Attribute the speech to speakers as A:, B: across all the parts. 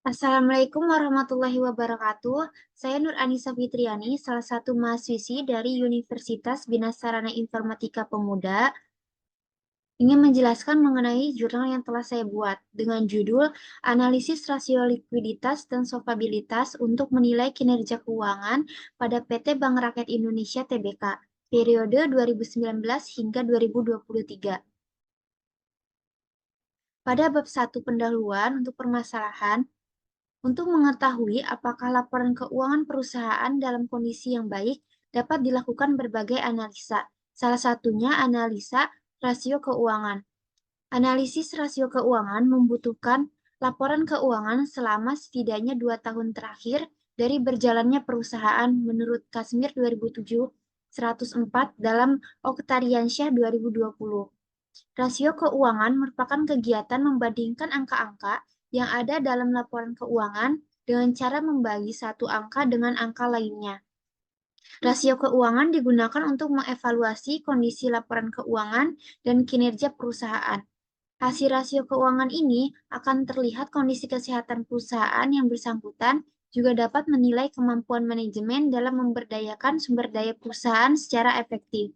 A: Assalamualaikum warahmatullahi wabarakatuh. Saya Nur Anissa Fitriani, salah satu mahasiswi dari Universitas Bina Sarana Informatika Pemuda, ingin menjelaskan mengenai jurnal yang telah saya buat dengan judul Analisis Rasio Likuiditas dan Solvabilitas untuk Menilai Kinerja Keuangan pada PT Bank Rakyat Indonesia Tbk, periode 2019 hingga 2023. Pada bab 1 pendahuluan untuk permasalahan, untuk mengetahui apakah laporan keuangan perusahaan dalam kondisi yang baik, dapat dilakukan berbagai analisa. Salah satunya analisa rasio keuangan. Analisis rasio keuangan membutuhkan laporan keuangan selama setidaknya 2 tahun terakhir dari berjalannya perusahaan menurut Kasmir 2007-104 dalam Oktariansyah 2020. Rasio keuangan merupakan kegiatan membandingkan angka-angka yang ada dalam laporan keuangan dengan cara membagi satu angka dengan angka lainnya. Rasio keuangan digunakan untuk mengevaluasi kondisi laporan keuangan dan kinerja perusahaan. Hasil rasio keuangan ini akan terlihat kondisi kesehatan perusahaan yang bersangkutan juga dapat menilai kemampuan manajemen dalam memberdayakan sumber daya perusahaan secara efektif.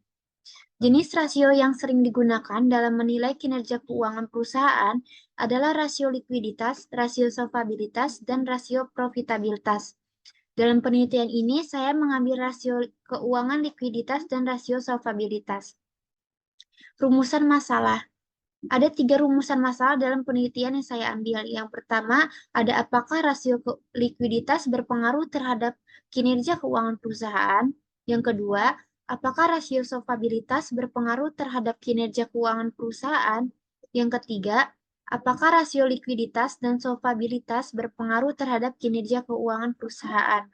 A: Jenis rasio yang sering digunakan dalam menilai kinerja keuangan perusahaan adalah rasio likuiditas, rasio solvabilitas, dan rasio profitabilitas. Dalam penelitian ini, saya mengambil rasio keuangan likuiditas dan rasio solvabilitas. Rumusan masalah. Ada 3 rumusan masalah dalam penelitian yang saya ambil. Yang pertama, ada apakah rasio likuiditas berpengaruh terhadap kinerja keuangan perusahaan. Yang kedua, apakah rasio solvabilitas berpengaruh terhadap kinerja keuangan perusahaan. Yang ketiga, apakah rasio likuiditas dan solvabilitas berpengaruh terhadap kinerja keuangan perusahaan.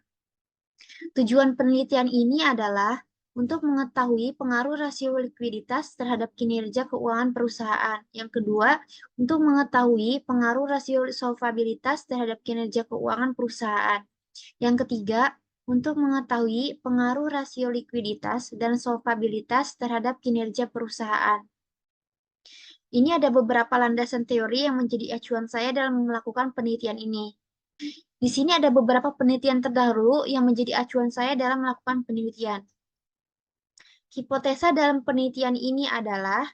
A: Tujuan penelitian ini adalah untuk mengetahui pengaruh rasio likuiditas terhadap kinerja keuangan perusahaan. Yang kedua, untuk mengetahui pengaruh rasio solvabilitas terhadap kinerja keuangan perusahaan. Yang ketiga, untuk mengetahui pengaruh rasio likuiditas dan solvabilitas terhadap kinerja perusahaan. Ini ada beberapa landasan teori yang menjadi acuan saya dalam melakukan penelitian ini. Di sini ada beberapa penelitian terdahulu yang menjadi acuan saya dalam melakukan penelitian. Hipotesa dalam penelitian ini adalah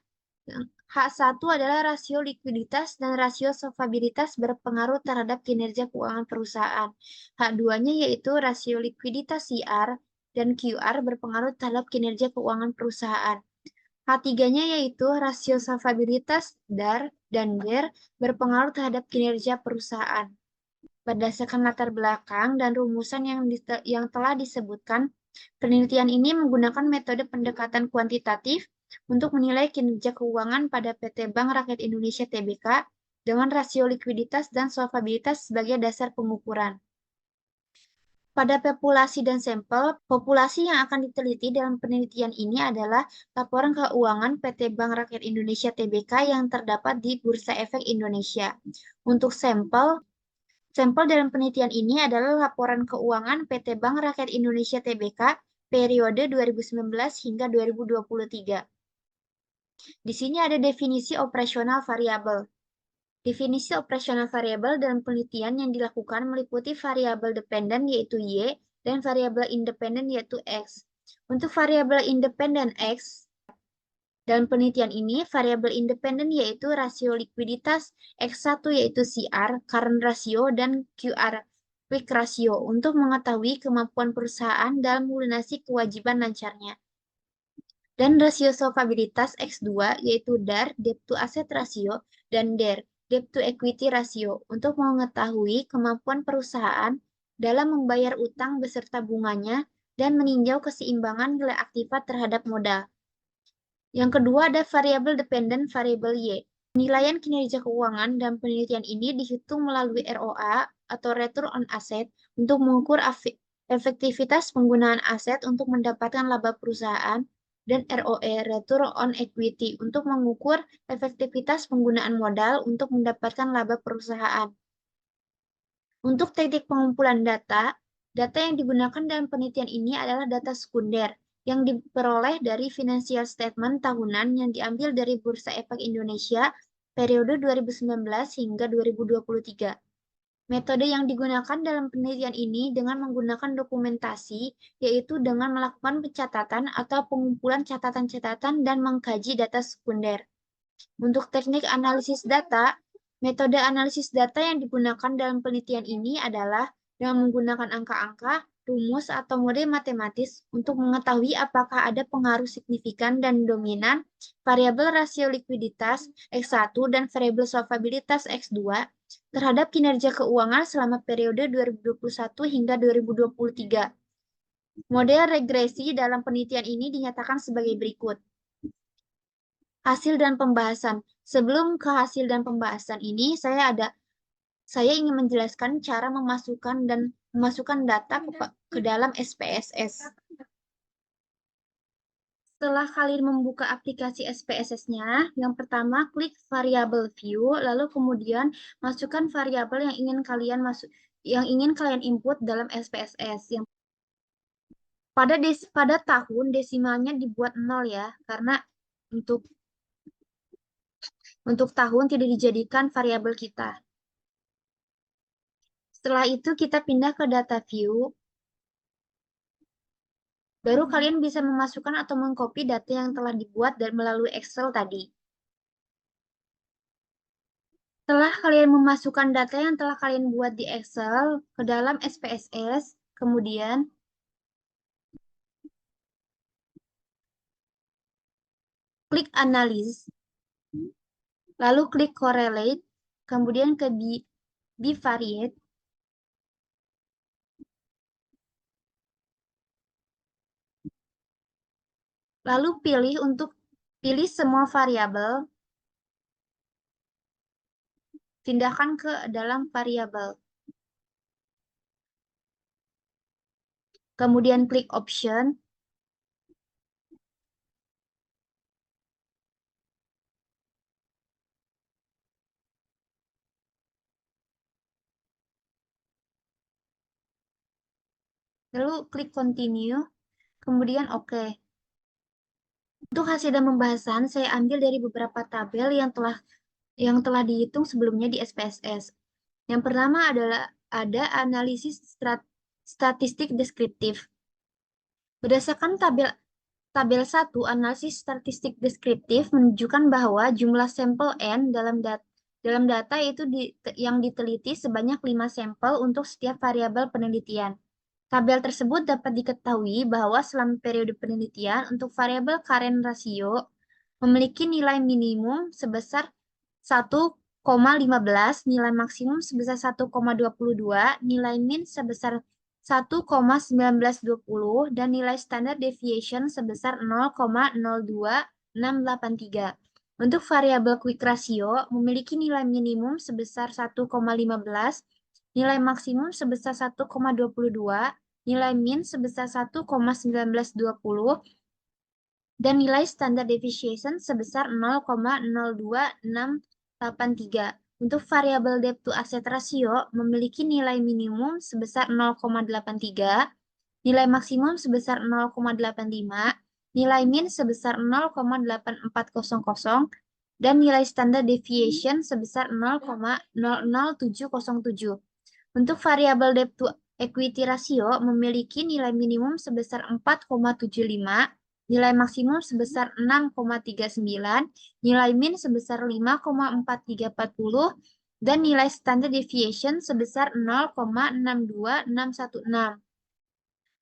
A: H1 adalah rasio likuiditas dan rasio solvabilitas berpengaruh terhadap kinerja keuangan perusahaan. H2-nya yaitu rasio likuiditas CR dan QR berpengaruh terhadap kinerja keuangan perusahaan. H3-nya yaitu rasio solvabilitas DAR dan DER berpengaruh terhadap kinerja perusahaan. Berdasarkan latar belakang dan rumusan yang telah disebutkan, penelitian ini menggunakan metode pendekatan kuantitatif untuk menilai kinerja keuangan pada PT Bank Rakyat Indonesia Tbk dengan rasio likuiditas dan solvabilitas sebagai dasar pengukuran. Pada populasi dan sampel, populasi yang akan diteliti dalam penelitian ini adalah laporan keuangan PT Bank Rakyat Indonesia Tbk yang terdapat di Bursa Efek Indonesia. Untuk sampel dalam penelitian ini adalah laporan keuangan PT Bank Rakyat Indonesia Tbk periode 2019 hingga 2023. Di sini ada definisi operasional variabel. Definisi operasional variabel dalam penelitian yang dilakukan meliputi variabel dependen yaitu Y dan variabel independen yaitu X. Untuk variabel independen X, dalam penelitian ini, variabel independen yaitu rasio likuiditas, X1 yaitu CR, current ratio, dan QR, quick ratio, untuk mengetahui kemampuan perusahaan dalam melunasi kewajiban lancarnya. Dan rasio solvabilitas X2 yaitu DAR, debt to asset ratio, dan DER, debt to equity ratio, untuk mengetahui kemampuan perusahaan dalam membayar utang beserta bunganya dan meninjau keseimbangan nilai aktiva terhadap modal. Yang kedua ada variabel dependen variabel Y. Penilaian kinerja keuangan dalam penelitian ini dihitung melalui ROA atau Return on Asset untuk mengukur efektivitas penggunaan aset untuk mendapatkan laba perusahaan, dan ROE Return on Equity untuk mengukur efektivitas penggunaan modal untuk mendapatkan laba perusahaan. Untuk teknik pengumpulan data, data yang digunakan dalam penelitian ini adalah data sekunder yang diperoleh dari financial statement tahunan yang diambil dari Bursa Efek Indonesia periode 2019 hingga 2023. Metode yang digunakan dalam penelitian ini dengan menggunakan dokumentasi, yaitu dengan melakukan pencatatan atau pengumpulan catatan-catatan dan mengkaji data sekunder. Untuk teknik analisis data, metode analisis data yang digunakan dalam penelitian ini adalah dengan menggunakan angka-angka, rumus, atau model matematis untuk mengetahui apakah ada pengaruh signifikan dan dominan variabel rasio likuiditas X1 dan variabel solvabilitas X2 terhadap kinerja keuangan selama periode 2021 hingga 2023. Model regresi dalam penelitian ini dinyatakan sebagai berikut. Hasil dan pembahasan. Sebelum ke hasil dan pembahasan ini, saya ingin menjelaskan cara memasukkan data ke dalam SPSS. Setelah kalian membuka aplikasi SPSS-nya, yang pertama klik variable view, lalu kemudian masukkan variabel yang ingin kalian input dalam SPSS. Pada tahun desimalnya dibuat 0 ya, karena untuk tahun tidak dijadikan variabel kita. Setelah itu kita pindah ke data view. Baru kalian bisa memasukkan atau mengcopy data yang telah dibuat dan melalui Excel tadi. Setelah kalian memasukkan data yang telah kalian buat di Excel ke dalam SPSS, kemudian klik Analyze, lalu klik Correlate, kemudian ke Bivariate, lalu pilih semua variabel, pindahkan ke dalam variabel. Kemudian klik Option, lalu klik Continue, kemudian OK. Untuk hasil dan pembahasan, saya ambil dari beberapa tabel yang telah dihitung sebelumnya di SPSS. Yang pertama adalah ada analisis statistik deskriptif. Berdasarkan tabel 1, analisis statistik deskriptif menunjukkan bahwa jumlah sampel N dalam data itu yang diteliti sebanyak 5 sampel untuk setiap variabel penelitian. Tabel tersebut dapat diketahui bahwa selama periode penelitian untuk variabel current ratio memiliki nilai minimum sebesar 1,15, nilai maksimum sebesar 1,22, nilai min sebesar 1,1920, dan nilai standard deviation sebesar 0,02683. Untuk variabel quick ratio memiliki nilai minimum sebesar 1,15, nilai maksimum sebesar 1,22, nilai min sebesar 1,1920, dan nilai standard deviation sebesar 0,02683. Untuk variabel debt to asset ratio memiliki nilai minimum sebesar 0,83, nilai maksimum sebesar 0,85, nilai min sebesar 0,8400, dan nilai standard deviation sebesar 0,00707. Untuk variabel debt to equity ratio memiliki nilai minimum sebesar 4,75, nilai maksimum sebesar 6,39, nilai min sebesar 5,4340, dan nilai standard deviation sebesar 0,62616.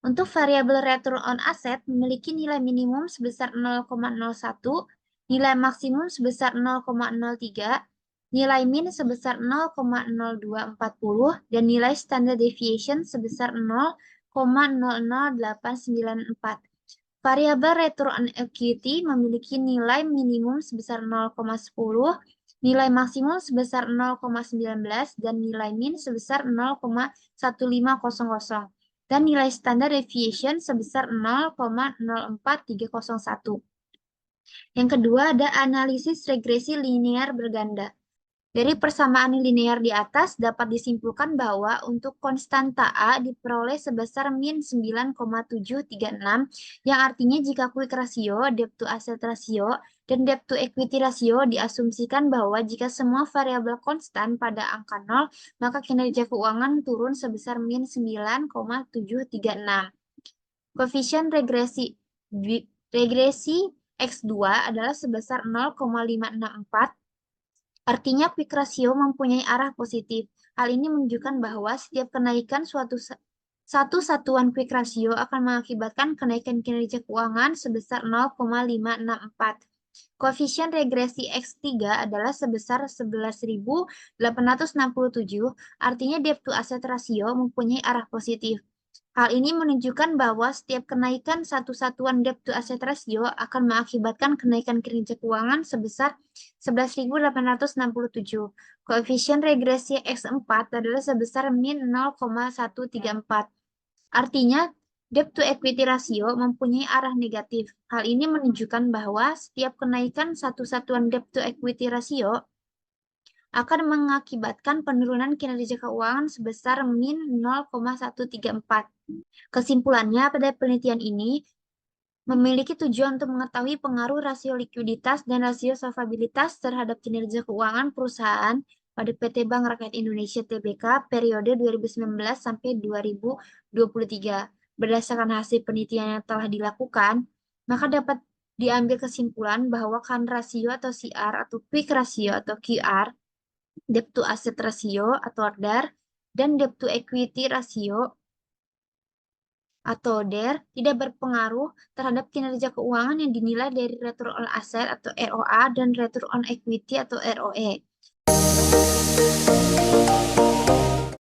A: Untuk variabel return on asset memiliki nilai minimum sebesar 0,01, nilai maksimum sebesar 0,03, nilai min sebesar 0,0240, dan nilai standard deviation sebesar 0,00894. Variabel return on equity memiliki nilai minimum sebesar 0,10, nilai maksimum sebesar 0,19, dan nilai min sebesar 0,1500, dan nilai standard deviation sebesar 0,04301. Yang kedua ada analisis regresi linear berganda. Dari persamaan linear di atas dapat disimpulkan bahwa untuk konstanta A diperoleh sebesar min 9,736, yang artinya jika quick ratio, debt to asset ratio, dan debt to equity ratio diasumsikan bahwa jika semua variabel konstan pada angka 0, maka kinerja keuangan turun sebesar min 9,736. Koefisien regresi X2 adalah sebesar 0,564. Artinya quick ratio mempunyai arah positif. Hal ini menunjukkan bahwa setiap kenaikan satu satuan quick ratio akan mengakibatkan kenaikan kinerja keuangan sebesar 0,564. Koefisien regresi X3 adalah sebesar 11.867, artinya debt to asset ratio mempunyai arah positif. Hal ini menunjukkan bahwa setiap kenaikan satu satuan debt to asset ratio akan mengakibatkan kenaikan kinerja keuangan sebesar 11.867. Koefisien regresi X4 adalah sebesar min 0,134. Artinya, debt to equity ratio mempunyai arah negatif. Hal ini menunjukkan bahwa setiap kenaikan satu satuan debt to equity ratio akan mengakibatkan penurunan kinerja keuangan sebesar min 0,134. Kesimpulannya, pada penelitian ini memiliki tujuan untuk mengetahui pengaruh rasio likuiditas dan rasio solvabilitas terhadap kinerja keuangan perusahaan pada PT Bank Rakyat Indonesia Tbk periode 2019 sampai 2023. Berdasarkan hasil penelitian yang telah dilakukan, maka dapat diambil kesimpulan bahwa current rasio atau CR atau quick ratio atau QR, debt to asset ratio atau DAR, dan debt to equity ratio atau DER tidak berpengaruh terhadap kinerja keuangan yang dinilai dari return on asset atau ROA dan return on equity atau ROE.